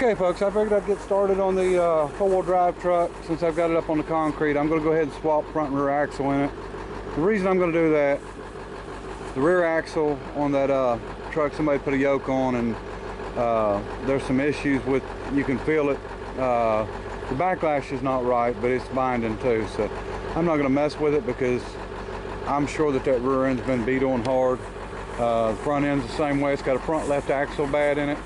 Okay folks, I figured I'd get started on the four-wheel drive truck. Since I've got it up on the concrete, I'm going to go ahead and swap front and rear axle in it. The reason I'm going to do that, the rear axle on that truck, somebody put a yoke on, and there's some issues with, you can feel it, the backlash is not right, but it's binding too, so I'm not going to mess with it because I'm sure that rear end's been beat on hard. The front end's the same way. It's got a front left axle bad in it.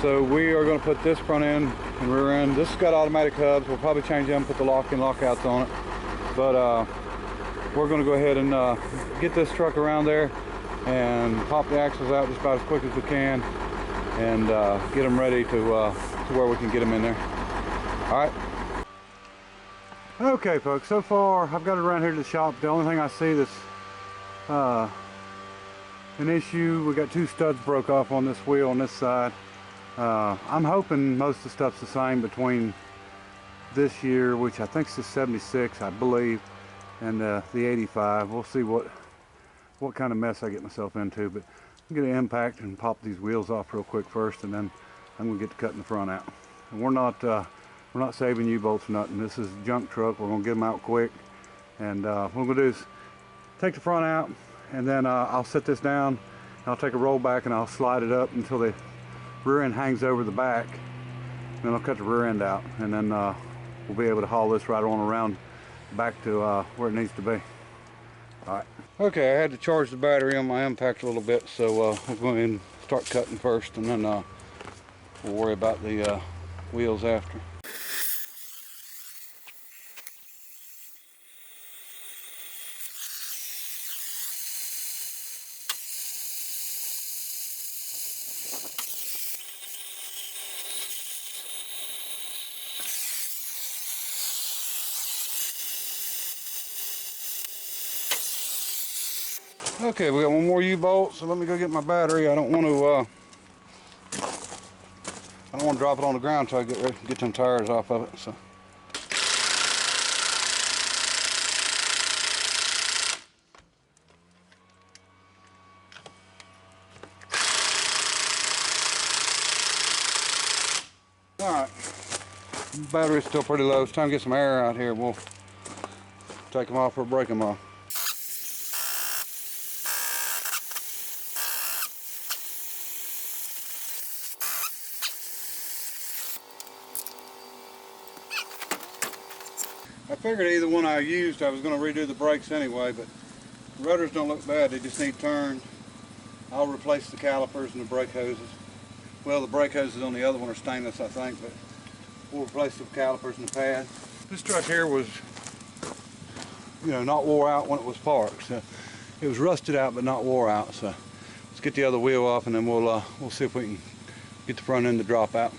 So we are going to put this front end and rear end. This has got automatic hubs. We'll probably change them, put the lock-in lockouts on it. But we're going to go ahead and get this truck around there and pop the axles out just about as quick as we can and get them ready to where we can get them in there. All right. Okay, folks. So far, I've got it around here to the shop. The only thing I see that's an issue, we got two studs broke off on this wheel on this side. I'm hoping most of the stuff's the same between this year, which I think is the 76, I believe, and the 85. We'll see what kind of mess I get myself into, but I'm gonna impact and pop these wheels off real quick first, and then I'm gonna get to cutting the front out. And we're not saving U-bolts or nothing. This is a junk truck. We're gonna get them out quick, and what we're gonna do is take the front out, and then I'll set this down. I'll take a roll back and I'll slide it up until the rear end hangs over the back, and then I'll cut the rear end out, and then we'll be able to haul this right on around back to where it needs to be. All right. Okay, I had to charge the battery on my impact a little bit, so we'll go ahead and start cutting first, and then we'll worry about the wheels after. Okay, we got one more U-bolt, so let me go get my battery. I don't want to drop it on the ground until I get them tires off of it. So. All right, the battery's still pretty low. It's time to get some air out here. We'll take them off or break them off. I figured either one I used, I was going to redo the brakes anyway, but the rotors don't look bad. They just need turned. I'll replace the calipers and the brake hoses. Well, the brake hoses on the other one are stainless, I think, but we'll replace the calipers and the pad. This truck here was, you know, not wore out when it was parked. So it was rusted out, but not wore out. So let's get the other wheel off, and then we'll see if we can get the front end to drop out.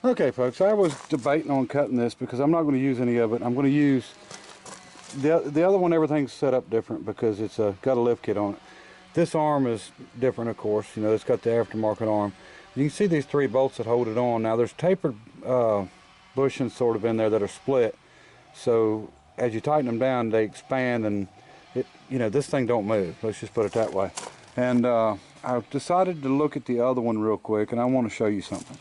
Okay folks, I was debating on cutting this because I'm not going to use any of it. I'm going to use the other one. Everything's set up different because it's got a lift kit on it. This arm is different, of course. You know, it's got the aftermarket arm. You can see these three bolts that hold it on. Now there's tapered bushings sort of in there that are split, so as you tighten them down they expand, and it, you know, this thing don't move. Let's just put it that way. And I decided to look at the other one real quick, and I want to show you something.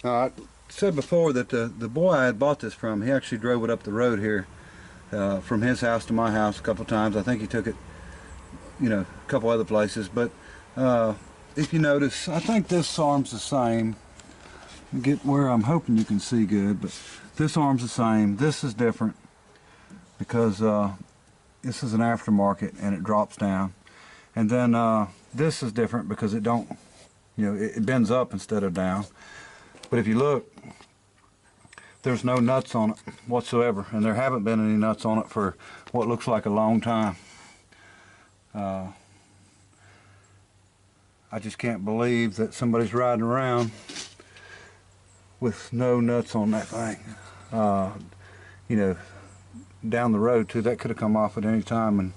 I said before that the boy I had bought this from, he actually drove it up the road here from his house to my house a couple times. I think he took it, you know, a couple other places, but if you notice, I think this arm's the same. Get where I'm hoping you can see good, but this arm's the same. This is different because this is an aftermarket and it drops down. And then this is different because it don't, it bends up instead of down. But if you look, there's no nuts on it whatsoever, and there haven't been any nuts on it for what looks like a long time. I just can't believe that somebody's riding around with no nuts on that thing. Down the road too, that could have come off at any time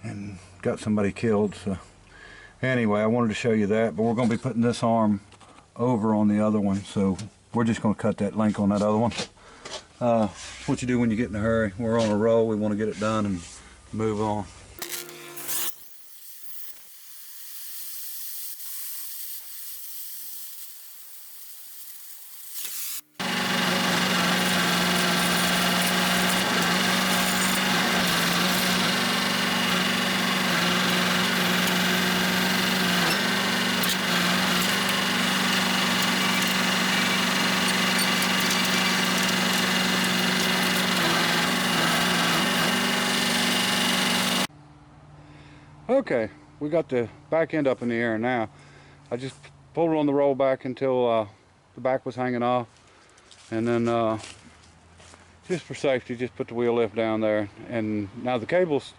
and got somebody killed. So anyway, I wanted to show you that, but we're going to be putting this arm over on the other one, so we're just going to cut that link on that other one. What you do when you get in a hurry. We're on a roll, we want to get it done and move on. Okay, we got the back end up in the air now. I just pulled it on the roll back until the back was hanging off, and then just for safety, just put the wheel lift down there. And now the cables,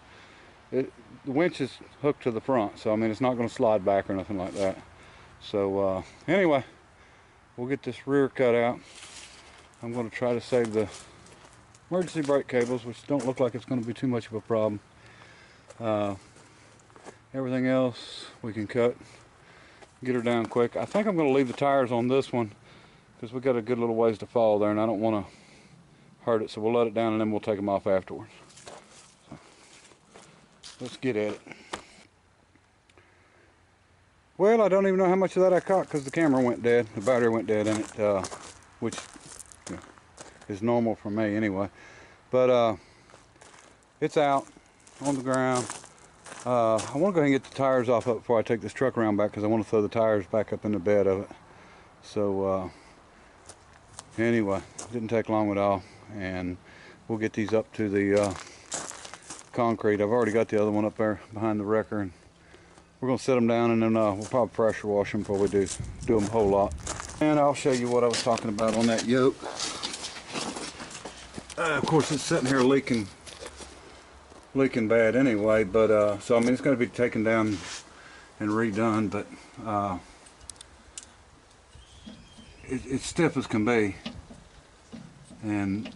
the winch is hooked to the front, so I mean it's not going to slide back or nothing like that. So anyway, we'll get this rear cut out. I'm going to try to save the emergency brake cables, which don't look like it's going to be too much of a problem. Everything else we can cut, get her down quick. I think I'm going to leave the tires on this one because we got a good little ways to fall there, and I don't want to hurt it, so we'll let it down and then we'll take them off afterwards. So, let's get at it. Well, I don't even know how much of that I caught because the camera went dead, the battery went dead in it, which is normal for me anyway. But it's out on the ground. I want to go ahead and get the tires off up before I take this truck around back because I want to throw the tires back up in the bed of it. So anyway, didn't take long at all, and we'll get these up to the concrete. I've already got the other one up there behind the wrecker, and we're going to set them down, and then we'll probably pressure wash them before we do them a whole lot. And I'll show you what I was talking about on that yoke. Of course, it's sitting here leaking bad anyway, but so I mean it's going to be taken down and redone, but it's stiff as can be, and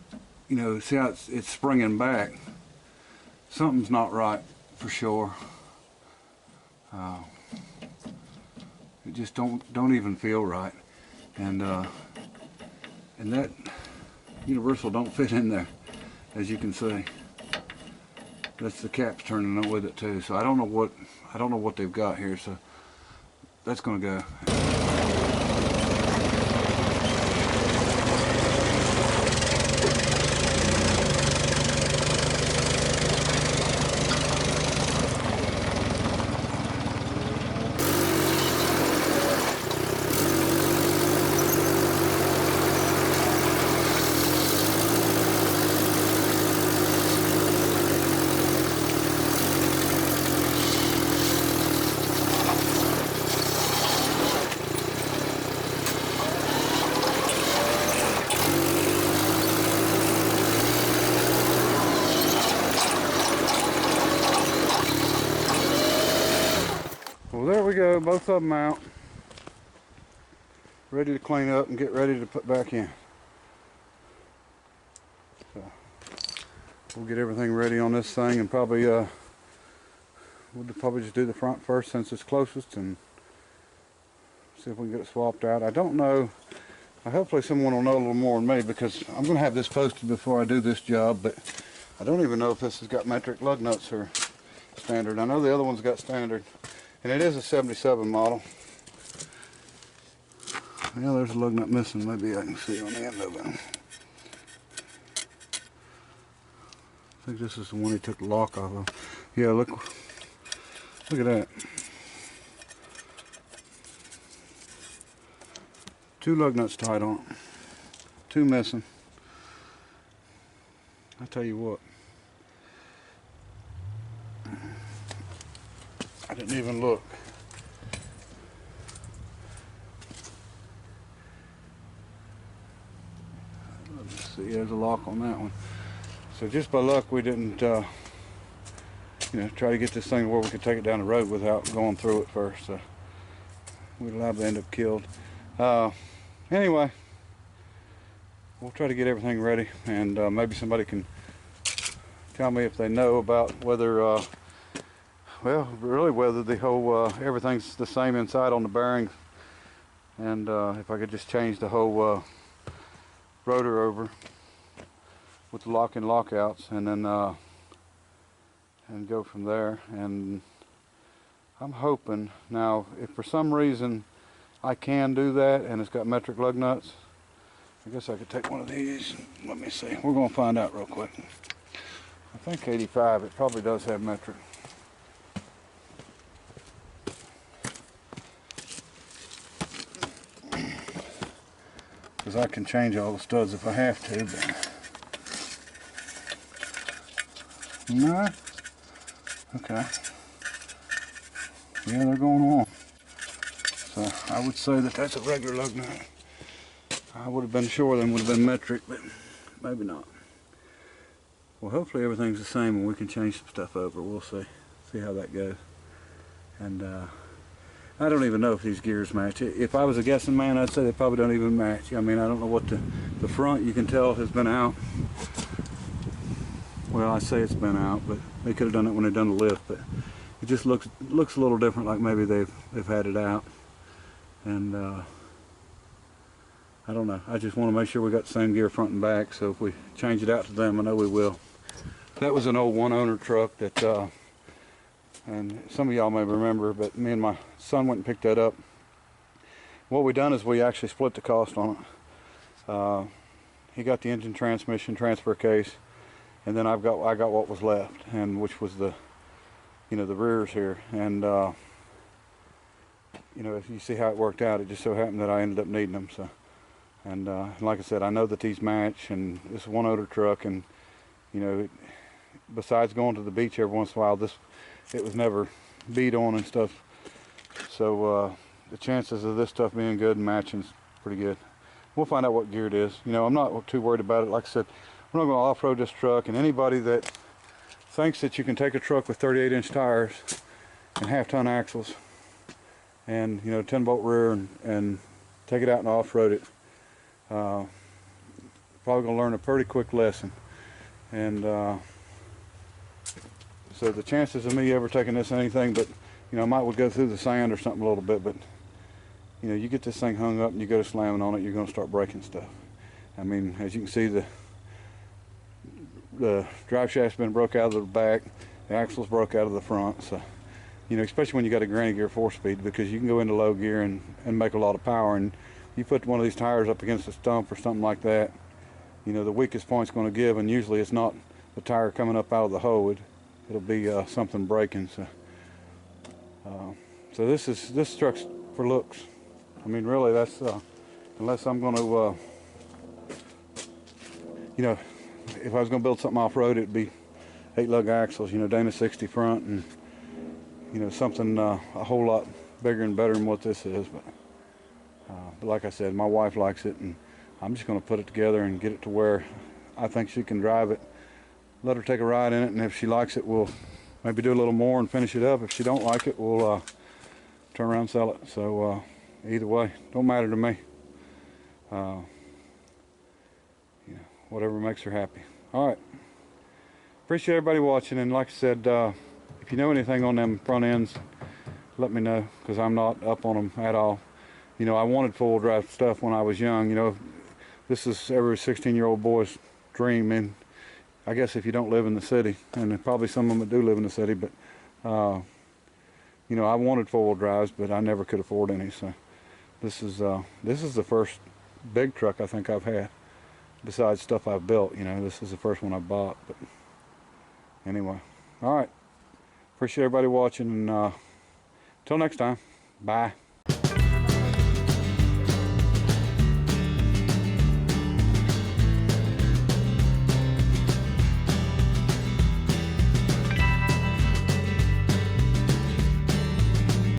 see how it's springing back. Something's not right for sure. It just don't even feel right, and that universal don't fit in there, as you can see. That's the cap's turning up with it too. So I don't know what they've got here. So that's going to go. Well, there we go, both of them out, ready to clean up and get ready to put back in. So we'll get everything ready on this thing, and probably we'll probably just do the front first since it's closest, and see if we can get it swapped out. I don't know. Hopefully someone will know a little more than me, because I'm going to have this posted before I do this job, but I don't even know if this has got metric lug nuts or standard. I know the other one's got standard. And it is a 77 model. Yeah, there's a lug nut missing. Maybe I can see on the end of it. I think this is the one he took the lock off of. Yeah, look at that. 2 lug nuts tight on it. 2 missing. I tell you what, I didn't even look. Let's see, there's a lock on that one. So just by luck we didn't you know, try to get this thing where we could take it down the road without going through it first. So we'd liable to end up killed. Anyway, we'll try to get everything ready, and maybe somebody can tell me if they know about whether, well, really whether the whole, everything's the same inside on the bearings, and if I could just change the whole rotor over with the lock and lockouts, and then and go from there. And I'm hoping, now if for some reason I can do that and it's got metric lug nuts, I guess I could take one of these. Let me see, we're going to find out real quick. I think 85, it probably does have metric. Because I can change all the studs if I have to, but no. Okay. Yeah, they're going on. So I would say that that's a regular lug nut. I would have been sure them would have been metric, but maybe not. Well, hopefully everything's the same and we can change some stuff over. We'll see. See how that goes. And I don't even know if these gears match. If I was a guessing man, I'd say they probably don't even match. I mean, I don't know what the front, you can tell, has been out. Well, I say it's been out, but they could have done it when they done the lift. But it just looks a little different, like maybe they've had it out. And I don't know. I just want to make sure we got the same gear front and back. So if we change it out to them, I know we will. That was an old one-owner truck that, and some of y'all may remember, but me and my son went and picked that up. What we done is we actually split the cost on it. He got the engine, transmission, transfer case, and then I got what was left, and which was the, you know, the rears here. And you know, if you see how it worked out, it just so happened that I ended up needing them. So, and like I said, I know that these match, and this is one owner truck, and you know, besides going to the beach every once in a while, it was never beat on and stuff. So the chances of this stuff being good and matching is pretty good. We'll find out what gear it is. You know, I'm not too worried about it. Like I said, we're not going to off-road this truck, and anybody that thinks that you can take a truck with 38-inch tires and half-ton axles and, you know, 10-bolt rear and take it out and off-road it, probably going to learn a pretty quick lesson. And so the chances of me ever taking this anything but, you know, I might would go through the sand or something a little bit, but you know, you get this thing hung up and you go to slamming on it, you're going to start breaking stuff. I mean, as you can see, the drive shaft's been broke out of the back, the axle's broke out of the front. So, you know, especially when you got a granny gear 4-speed, because you can go into low gear and make a lot of power. And you put one of these tires up against a stump or something like that, you know, the weakest point's going to give, and usually it's not the tire coming up out of the hole. It'll be something breaking. So, so this truck's for looks. I mean, really, that's unless I'm going to, you know, if I was going to build something off-road, it'd be 8-lug axles, you know, Dana 60 front, and you know, something a whole lot bigger and better than what this is. But like I said, my wife likes it, and I'm just going to put it together and get it to where I think she can drive it. Let her take a ride in it, and if she likes it, we'll maybe do a little more and finish it up. If she don't like it, we'll turn around and sell it. So either way, don't matter to me. You know, whatever makes her happy. All right. Appreciate everybody watching, and like I said, if you know anything on them front ends, let me know, because I'm not up on them at all. You know, I wanted four-wheel drive stuff when I was young. You know, this is every 16-year-old boy's dream, and I guess if you don't live in the city, and probably some of them do live in the city, but you know, I wanted four-wheel drives, but I never could afford any. So this is the first big truck I think I've had, besides stuff I've built. You know, this is the first one I bought. But anyway, all right. Appreciate everybody watching, and until next time, bye.